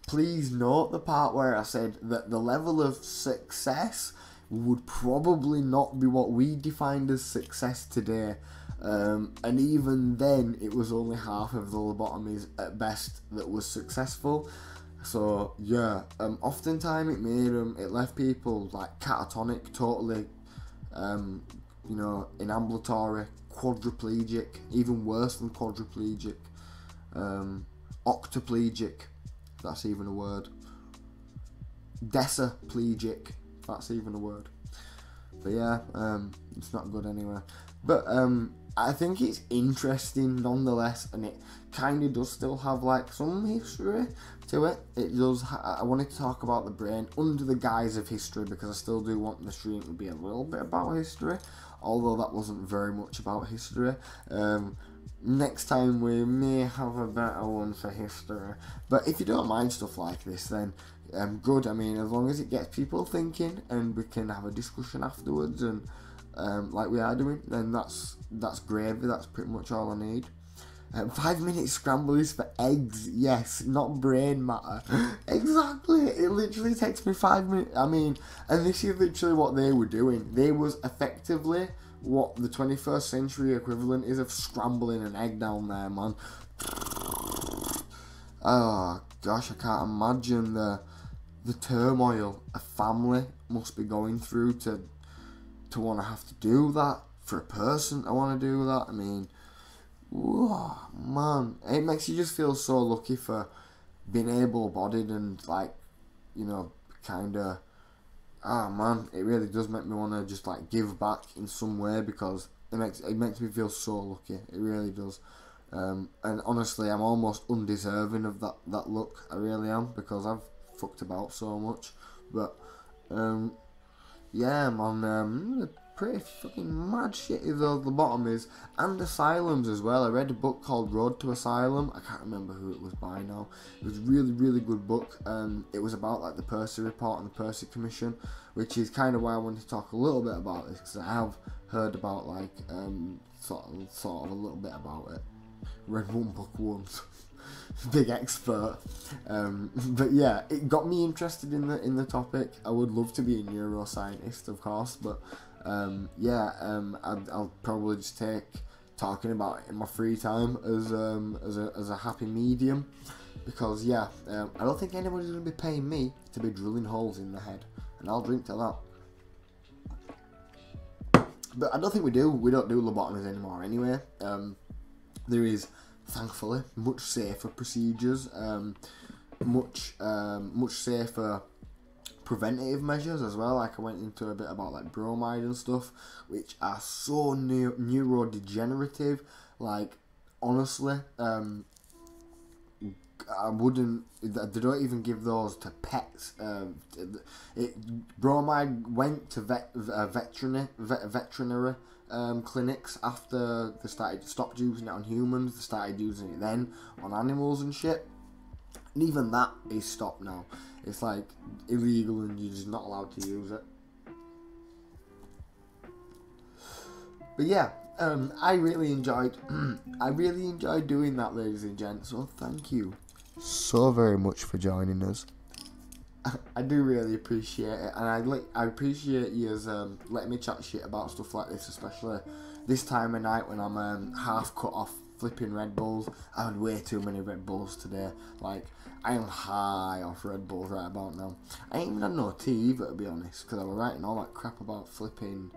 Please note the part where I said that the level of success would probably not be what we defined as success today, and even then it was only half of the lobotomies at best that was successful. So yeah, oftentimes it left people like catatonic, totally inambulatory, quadriplegic, even worse than quadriplegic, octoplegic, if that's even a word, decaplegic, that's even a word. But yeah, it's not good anyway. But I think it's interesting nonetheless, and it kind of does still have like some history to it. It does. I wanted to talk about the brain under the guise of history, because I still do want the stream to be a little bit about history, although that wasn't very much about history. Next time we may have a better one for history. But if you don't mind stuff like this, then good. I mean, as long as it gets people thinking and we can have a discussion afterwards, and like we are doing, then that's gravy. That's pretty much all I need. 5 minute scramble is for eggs, yes, not brain matter. Exactly, it literally takes me 5 minutes. I mean, and this is literally what they were doing. They was effectively what the 21st century equivalent is of scrambling an egg down there, man. Oh gosh, I can't imagine the turmoil a family must be going through to want to have to do that for a person to want to do that. I mean, whoa, man, it makes you just feel so lucky for being able-bodied and, like, you know, kind of, man, it really does make me want to just, like, give back in some way, because it makes me feel so lucky. It really does. And honestly, I'm almost undeserving of that look. I really am, because I've fucked about so much. But yeah, man, pretty fucking mad shitty though the bottom is. And asylums as well. I read a book called Road to Asylum. I can't remember who it was by now. It was a really, really good book. It was about, like, the Percy report and the Percy Commission, which is kind of why I wanted to talk a little bit about this, because I have heard about, like, sort of a little bit about it. Read one book once. Big expert. But yeah, it got me interested in the topic. I would love to be a neuroscientist, of course, but yeah, I'll probably just take talking about it in my free time as a happy medium, because yeah, I don't think anybody's going to be paying me to be drilling holes in the head, and I'll drink to that. But I don't think we don't do lobotomies anymore anyway. There is, thankfully, much safer procedures, much safer preventative measures as well. Like, I went into a bit about, like, bromide and stuff, which are so neurodegenerative. Like, honestly, I wouldn't. They don't even give those to pets. Bromide went to veterinary clinics after they stopped using it on humans. They started using it then on animals and shit. And even that is stopped now. It's, like, illegal and you're just not allowed to use it. But yeah, I really enjoyed doing that, ladies and gents. So thank you so very much for joining us. I do really appreciate it, and I appreciate you letting me chat shit about stuff like this, especially this time of night when I'm half cut off flipping Red Bulls. I had way too many Red Bulls today. Like, I am high off Red Bulls right about now. I ain't even had no tea either, to be honest, because I was writing all that crap about flipping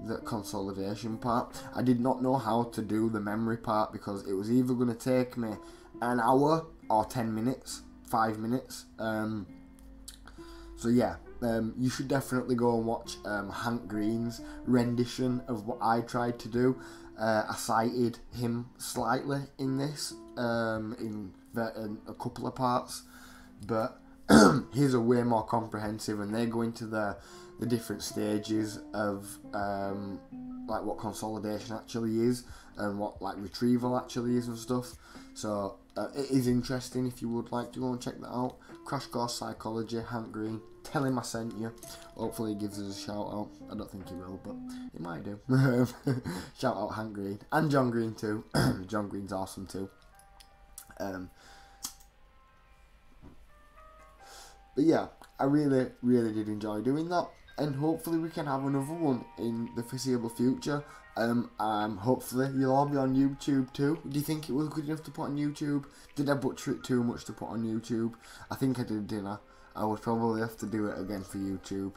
the consolidation part. I did not know how to do the memory part, because it was either going to take me an hour or 10 minutes, 5 minutes. So yeah, you should definitely go and watch Hank Green's rendition of what I tried to do. I cited him slightly in this, in a couple of parts, but his are way more comprehensive, and they go into the different stages of like what consolidation actually is, and what, like, retrieval actually is and stuff. So it is interesting if you would like to go and check that out. Crash Course Psychology, Hank Green. Tell him I sent you. Hopefully he gives us a shout out. I don't think he will, but he might do. Shout out Hank Green. And John Green too. John Green's awesome too. But yeah, I really, really did enjoy doing that. And hopefully we can have another one in the foreseeable future. Hopefully you'll all be on YouTube too. Do you think it was good enough to put on YouTube? Did I butcher it too much to put on YouTube? I think I did, didn't I? I would probably have to do it again for YouTube.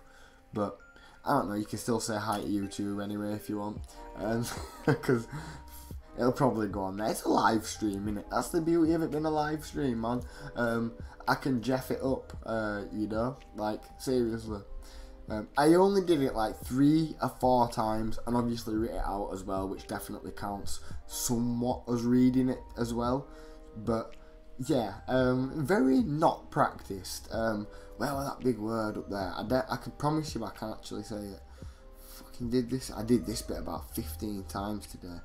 But I don't know, you can still say hi to YouTube anyway if you want. Because it'll probably go on there. It's a live stream, innit? That's the beauty of it being a live stream, man. I can jeff it up, you know? Like, seriously. I only did it like 3 or 4 times, and obviously wrote it out as well, which definitely counts somewhat as reading it as well. But yeah, very not practiced. Where was that big word up there? I can promise you I can actually say it. Fucking did this. I did this bit about 15 times today.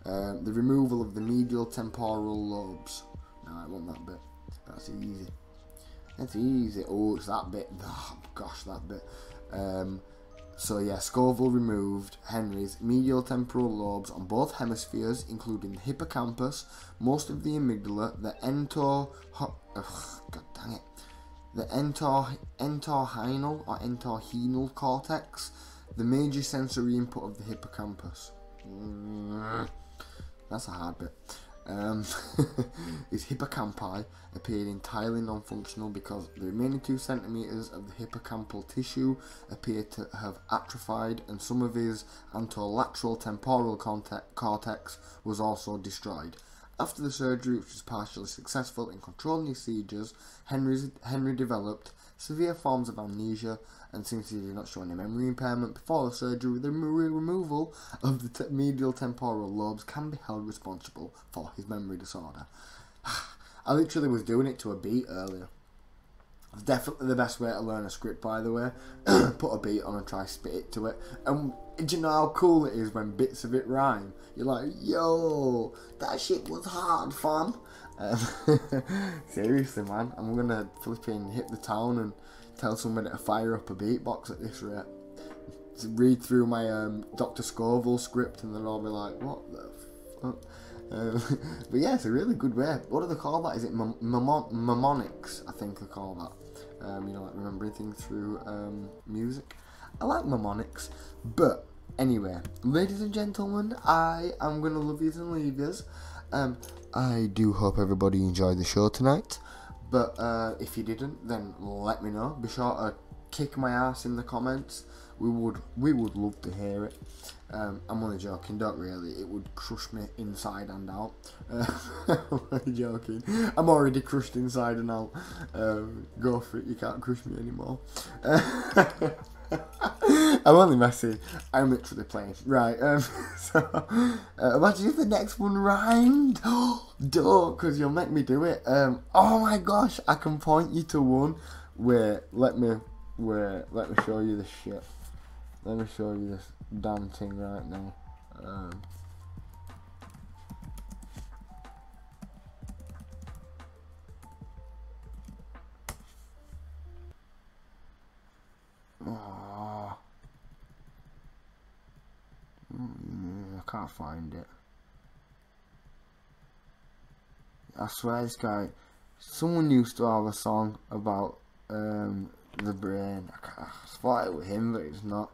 The removal of the medial temporal lobes. No, I want that bit. That's easy. That's easy. Oh, it's that bit. Oh, gosh, that bit. So yeah, Scoville removed Henry's medial temporal lobes on both hemispheres, including the hippocampus, most of the amygdala, the entorhinal or entorhinal cortex, the major sensory input of the hippocampus. That's a hard bit. His hippocampi appeared entirely non-functional because the remaining 2 centimeters of the hippocampal tissue appeared to have atrophied, and some of his anterolateral temporal cortex was also destroyed. After the surgery, which was partially successful in controlling his seizures, Henry developed severe forms of amnesia, and since he did not show any memory impairment before the surgery, the removal of the medial temporal lobes can be held responsible for his memory disorder. I literally was doing it to a beat earlier. It's definitely the best way to learn a script, by the way. Put a beat on and try spit it to it. And do you know how cool it is when bits of it rhyme? You're like, yo, that shit was hard, fam. Seriously, man, I'm gonna flipping hit the town and tell somebody to fire up a beatbox at this rate. To read through my Dr. Scoville script and they'll all be like, what the fuck? But yeah, it's a really good way. What do they call that? Is it mnemonics? I think they call that. You know, like remembering things through music. I like mnemonics. But anyway, ladies and gentlemen, I am gonna love yous and leave yous. I do hope everybody enjoyed the show tonight. But if you didn't, then let me know. Be sure to kick my ass in the comments. We would love to hear it. I'm only joking, don't really. It would crush me inside and out. I'm only joking. I'm already crushed inside and out. Go for it, you can't crush me anymore. I'm only messing. I'm literally playing. Right, so imagine if the next one rhymed. Don't, because you'll make me do it. Oh my gosh, I can point you to one. Wait, let me show you this shit. Let me show you this damn thing right now. I can't find it. I swear this guy, someone used to have a song about the brain. I thought it was him, but it's not.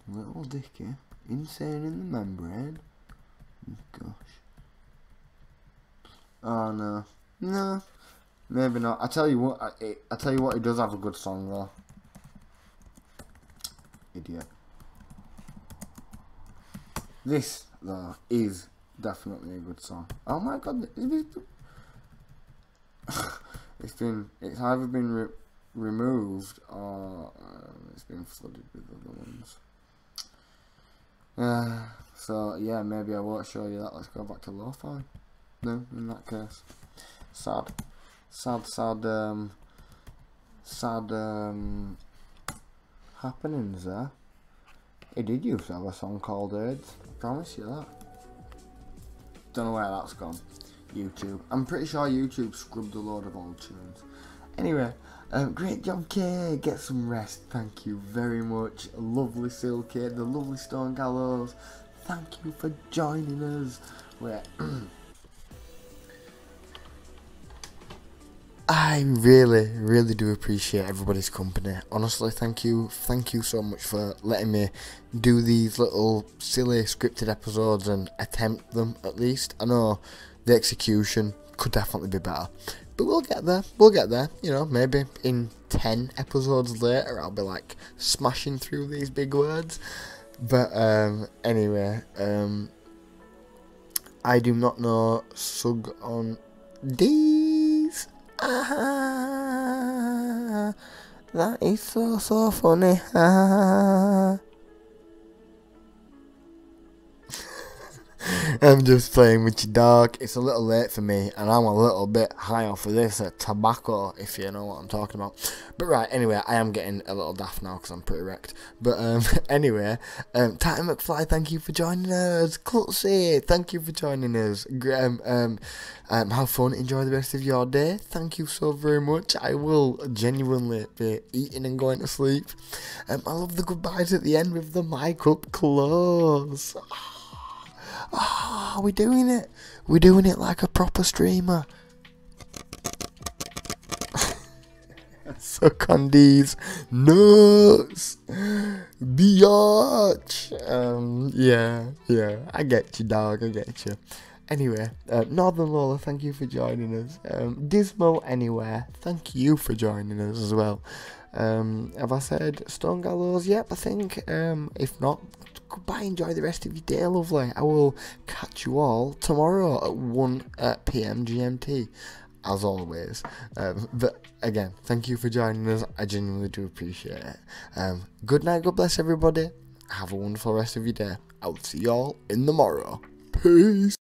Little Dicky, insane in the membrane. Gosh. Oh no, no, maybe not. I tell you what, he does have a good song though. Idiot. This though is definitely a good song. Oh my god, it's either been removed or it's been flooded with other ones. So yeah, maybe I won't show you that. Let's go back to lo-fi. No, in that case, sad happenings there. He did used to have a song called AIDS. Promise you that. Don't know where that's gone. YouTube. I'm pretty sure YouTube scrubbed a load of old tunes. Anyway, great job, Kay. Get some rest. Thank you very much. Lovely Silky, the lovely Stone Gallows. Thank you for joining us. Wait. I really do appreciate everybody's company. Honestly, thank you so much for letting me do these little silly scripted episodes and attempt them at least. I know the execution could definitely be better, but we'll get there, you know, maybe in 10 episodes later I'll be like smashing through these big words. But anyway, I do not know Sug on these. That is so funny. I'm just playing with you, dog. It's a little late for me, and I'm a little bit high off of this tobacco, if you know what I'm talking about. But right, anyway, I am getting a little daft now because I'm pretty wrecked. But anyway, Titan McFly, thank you for joining us. Clutzy, thank you for joining us. Graham, have fun, enjoy the rest of your day. Thank you so very much. I will genuinely be eating and going to sleep. I love the goodbyes at the end with the mic up close. Oh, we're doing it. We're doing it like a proper streamer. Suck on these nuts, biatch. Yeah, I get you, dog, I get you. Anyway, Northern Lola, thank you for joining us. Dismal Anywhere, thank you for joining us as well. Have I said Stone Gallows? Yep, I think. If not, goodbye, enjoy the rest of your day, lovely. I will catch you all tomorrow at 1 p.m. GMT, as always. But again, thank you for joining us. I genuinely do appreciate it. Good night, God bless everybody. Have a wonderful rest of your day. I'll see you all in the morrow. Peace.